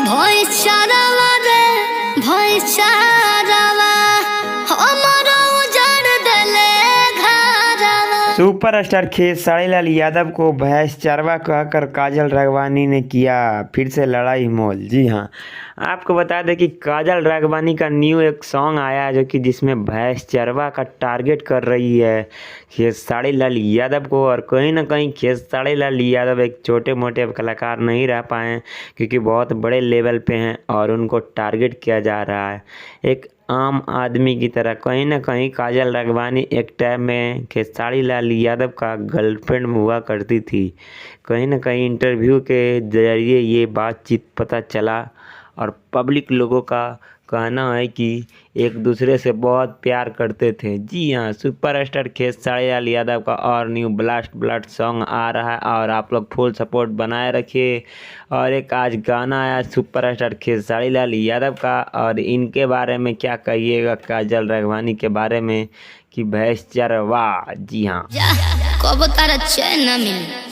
भैंसरवा रे भैंसरवा हमरो उजड़ देले घरवा। सुपरस्टार खेसारी लाल यादव को भैंस चरवा कहकर काजल राघवानी ने किया फिर से लड़ाई मोल। जी हाँ, आपको बता दें कि काजल राघवानी का न्यू एक सॉन्ग आया है जो कि जिसमें भैंस चरवा का टारगेट कर रही है खेसारी लाल यादव को। और कहीं ना कहीं खेसारी लाल यादव एक छोटे मोटे कलाकार नहीं रह पाए क्योंकि बहुत बड़े लेवल पे हैं और उनको टारगेट किया जा रहा है एक आम आदमी की तरह। कहीं ना कहीं काजल राघवानी एक टाइम में खेसारी लाल यादव का गर्लफ्रेंड हुआ करती थी। कहीं ना कहीं इंटरव्यू के जरिए ये बातचीत पता चला और पब्लिक लोगों का कहना है कि एक दूसरे से बहुत प्यार करते थे। जी हाँ, सुपरस्टार खेसारी लाल यादव का और न्यू ब्लास्ट सॉन्ग आ रहा है और आप लोग फुल सपोर्ट बनाए रखिए। और एक आज गाना आया सुपरस्टार खेसारी लाल यादव का, और इनके बारे में क्या कहिएगा काजल राघवानी के बारे में कि भैंस चरवा। जी हाँ, कब तारा चैन न मिली।